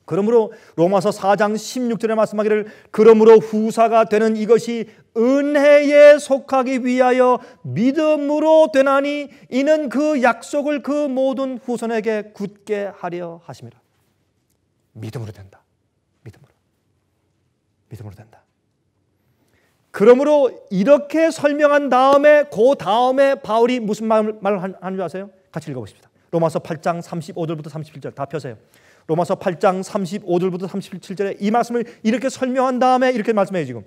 그러므로 로마서 4장 16절에 말씀하기를 그러므로 후사가 되는 이것이 은혜에 속하기 위하여 믿음으로 되나니 이는 그 약속을 그 모든 후손에게 굳게 하려 하심이라. 믿음으로 된다. 믿음으로 된다. 그러므로 이렇게 설명한 다음에 그 다음에 바울이 무슨 말을 하는 줄 아세요? 같이 읽어보십시다. 로마서 8장 35절부터 37절 다 펴세요. 로마서 8장 35절부터 37절에 이 말씀을 이렇게 설명한 다음에 이렇게 말씀해요. 지금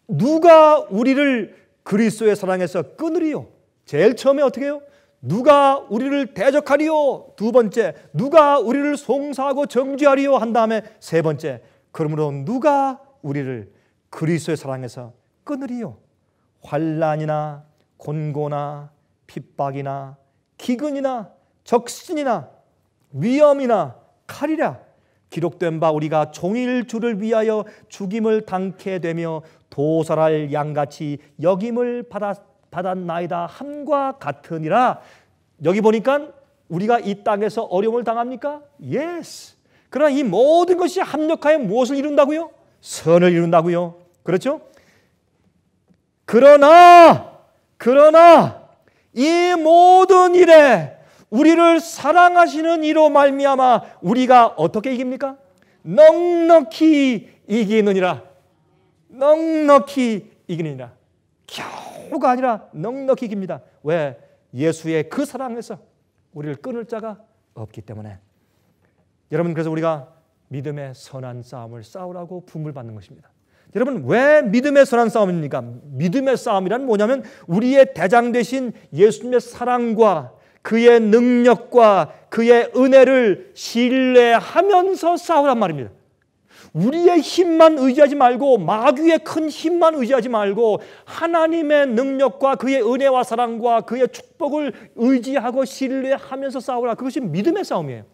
누가 우리를 그리스도의 사랑에서 끊으리요? 제일 처음에 어떻게 해요? 누가 우리를 대적하리요? 두 번째, 누가 우리를 송사하고 정죄하리요? 한 다음에 세 번째, 그러므로 누가 우리를 그리스도의 사랑에서 끊으리요? 환난이나 곤고나 핍박이나 기근이나 적신이나 위험이나 칼이라 기록된 바 우리가 종일 주를 위하여 죽임을 당케 되며 도살할 양같이 여김을 받았나이다 함과 같으니라. 여기 보니까 우리가 이 땅에서 어려움을 당합니까? Yes. 그러나 이 모든 것이 합력하여 무엇을 이룬다고요? 선을 이룬다고요. 그렇죠? 그러나 이 모든 일에 우리를 사랑하시는 이로 말미암아 우리가 어떻게 이깁니까? 넉넉히 이기느니라. 넉넉히 이기느니라. 겨우가 아니라 넉넉히 이깁니다. 왜? 예수의 그 사랑에서 우리를 끊을 자가 없기 때문에. 여러분, 그래서 우리가 믿음의 선한 싸움을 싸우라고 부름을 받는 것입니다. 여러분, 왜 믿음의 선한 싸움입니까? 믿음의 싸움이란 뭐냐면 우리의 대장 되신 예수님의 사랑과 그의 능력과 그의 은혜를 신뢰하면서 싸우란 말입니다. 우리의 힘만 의지하지 말고 마귀의 큰 힘만 의지하지 말고 하나님의 능력과 그의 은혜와 사랑과 그의 축복을 의지하고 신뢰하면서 싸우라. 그것이 믿음의 싸움이에요.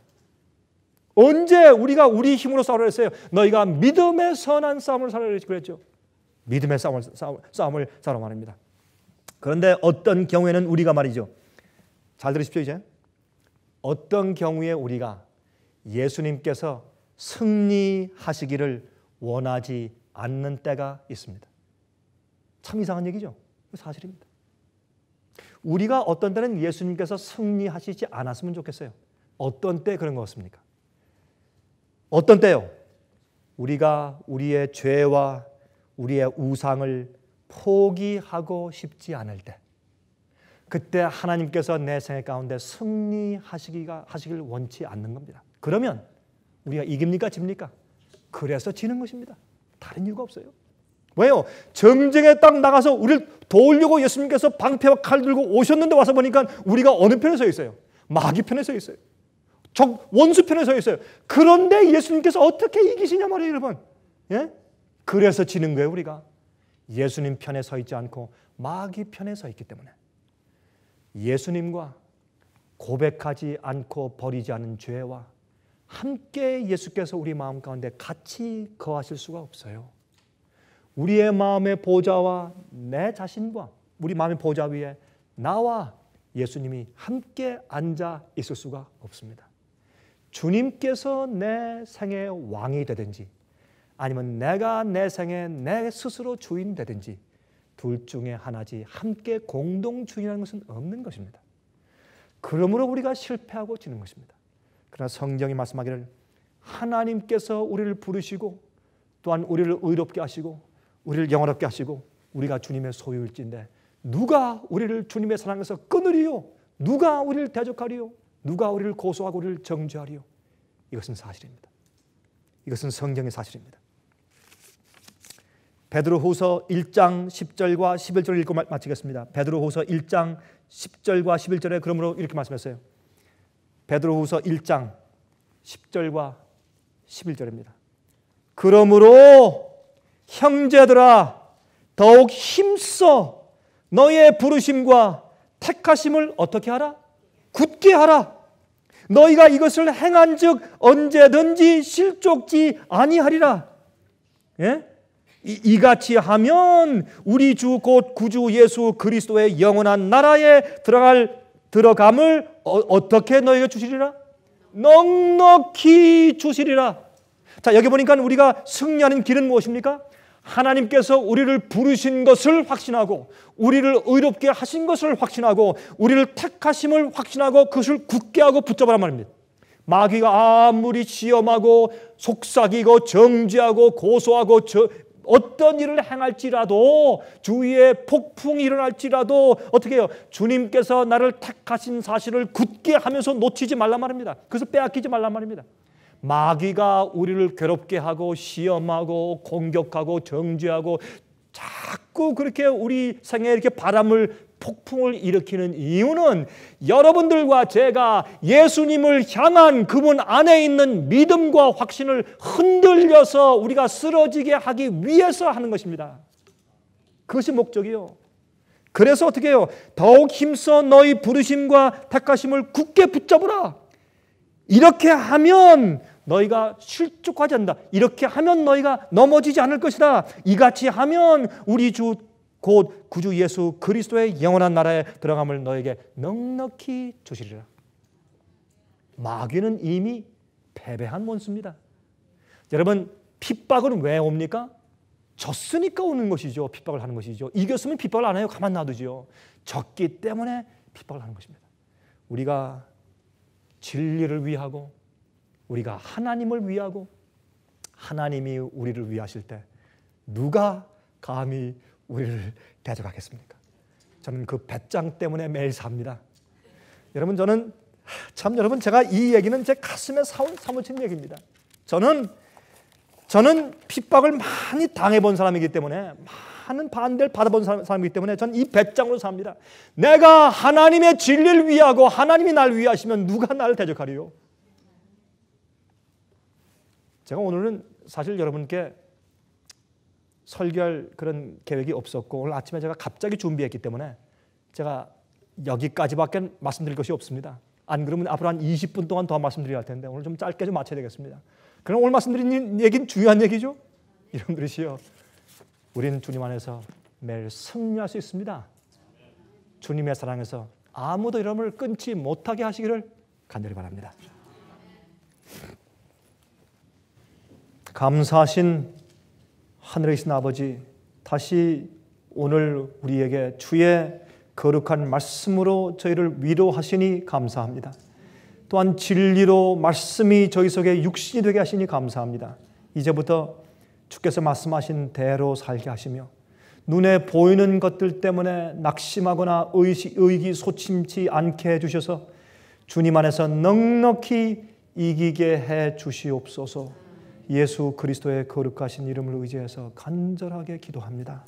언제 우리가 우리 힘으로 싸우라 했어요? 너희가 믿음의 선한 싸움을 싸우라 그랬죠. 믿음의 싸움을 싸우라 말입니다. 그런데 어떤 경우에는 우리가 말이죠. 잘 들으십시오. 이제 어떤 경우에 우리가 예수님께서 승리하시기를 원하지 않는 때가 있습니다. 참 이상한 얘기죠. 사실입니다. 우리가 어떤 때는 예수님께서 승리하시지 않았으면 좋겠어요. 어떤 때 그런 것 같습니까? 어떤 때요? 우리가 우리의 죄와 우리의 우상을 포기하고 싶지 않을 때, 그때 하나님께서 내 생애 가운데 승리하시길 원치 않는 겁니다. 그러면 우리가 이깁니까? 집니까? 그래서 지는 것입니다. 다른 이유가 없어요. 왜요? 정쟁에 딱 나가서 우리를 도우려고 예수님께서 방패와 칼 들고 오셨는데 와서 보니까 우리가 어느 편에 서 있어요? 마귀 편에 서 있어요. 원수 편에 서 있어요. 그런데 예수님께서 어떻게 이기시냐 말이에요, 여러분. 예? 그래서 지는 거예요, 우리가. 예수님 편에 서 있지 않고 마귀 편에 서 있기 때문에. 예수님과 고백하지 않고 버리지 않은 죄와 함께 예수께서 우리 마음 가운데 같이 거하실 수가 없어요. 우리의 마음의 보좌와 내 자신과 우리 마음의 보좌 위에 나와 예수님이 함께 앉아 있을 수가 없습니다. 주님께서 내 생의 왕이 되든지 아니면 내가 내 생의 내 스스로 주인 되든지 둘 중에 하나지 함께 공동 주인하는 것은 없는 것입니다. 그러므로 우리가 실패하고 지는 것입니다. 그러나 성경이 말씀하기를 하나님께서 우리를 부르시고 또한 우리를 의롭게 하시고 우리를 영원롭게 하시고 우리가 주님의 소유일진데 누가 우리를 주님의 사랑에서 끊으리요? 누가 우리를 대적하리요? 누가 우리를 고소하고 우리를 정죄하리요? 이것은 사실입니다. 이것은 성경의 사실입니다. 베드로후서 1장 10절과 11절을 읽고 마치겠습니다. 베드로후서 1장 10절과 11절에 그러므로 이렇게 말씀했어요. 베드로후서 1장 10절과 11절입니다. 그러므로 형제들아 더욱 힘써 너의 부르심과 택하심을 어떻게 하라? 굳게 하라. 너희가 이것을 행한즉 언제든지 실족지 아니하리라. 예? 이같이 하면 우리 주 곧 구주 예수 그리스도의 영원한 나라에 들어감을 어떻게 너희가 주시리라? 넉넉히 주시리라. 자, 여기 보니까 우리가 승리하는 길은 무엇입니까? 하나님께서 우리를 부르신 것을 확신하고 우리를 의롭게 하신 것을 확신하고 우리를 택하심을 확신하고 그것을 굳게 하고 붙잡으란 말입니다. 마귀가 아무리 시험하고 속삭이고 정죄하고 고소하고 어떤 일을 행할지라도 주위에 폭풍이 일어날지라도 어떻게 해요? 주님께서 나를 택하신 사실을 굳게 하면서 놓치지 말란 말입니다. 그래서 빼앗기지 말란 말입니다. 마귀가 우리를 괴롭게 하고 시험하고 공격하고 정죄하고 자꾸 그렇게 우리 생에 이렇게 폭풍을 일으키는 이유는 여러분들과 제가 예수님을 향한 그분 안에 있는 믿음과 확신을 흔들려서 우리가 쓰러지게 하기 위해서 하는 것입니다. 그것이 목적이요. 그래서 어떻게 해요? 더욱 힘써 너희 부르심과 택하심을 굳게 붙잡으라. 이렇게 하면 너희가 실족하지 않는다. 이렇게 하면 너희가 넘어지지 않을 것이다. 이같이 하면 우리 주 곧 구주 예수 그리스도의 영원한 나라에 들어감을 너에게 넉넉히 주시리라. 마귀는 이미 패배한 원수입니다. 여러분, 핍박은 왜 옵니까? 졌으니까 오는 것이죠. 핍박을 하는 것이죠. 이겼으면 핍박을 안 해요. 가만 놔두죠. 졌기 때문에 핍박을 하는 것입니다. 우리가 진리를 위하고 우리가 하나님을 위하고 하나님이 우리를 위하실 때 누가 감히 우리를 대적하겠습니까? 저는 그 배짱 때문에 매일 삽니다. 여러분, 여러분 제가 이 얘기는 제 가슴에 사무친 얘기입니다. 저는 핍박을 많이 당해본 사람이기 때문에 많은 반대를 받아본 사람이기 때문에 저는 이 배짱으로 삽니다. 내가 하나님의 진리를 위하고 하나님이 날 위하시면 누가 나를 대적하리요? 제가 오늘은 사실 여러분께 설교할 그런 계획이 없었고 오늘 아침에 제가 갑자기 준비했기 때문에 제가 여기까지밖에 말씀드릴 것이 없습니다. 안 그러면 앞으로 한 20분 동안 더 말씀드려야 할 텐데 오늘 좀 짧게 좀 마쳐야 되겠습니다. 그럼 오늘 말씀드린 얘기는 중요한 얘기죠. 여러분들이시여, 우리는 주님 안에서 매일 승리할 수 있습니다. 주님의 사랑에서 아무도 여러분을 끊지 못하게 하시기를 간절히 바랍니다. 감사하신 하늘에 계신 아버지, 다시 오늘 우리에게 주의 거룩한 말씀으로 저희를 위로하시니 감사합니다. 또한 진리로 말씀이 저희 속에 육신이 되게 하시니 감사합니다. 이제부터 주께서 말씀하신 대로 살게 하시며 눈에 보이는 것들 때문에 낙심하거나 의기소침치 않게 해주셔서 주님 안에서 넉넉히 이기게 해 주시옵소서. 예수 그리스도의 거룩하신 이름을 의지해서 간절하게 기도합니다.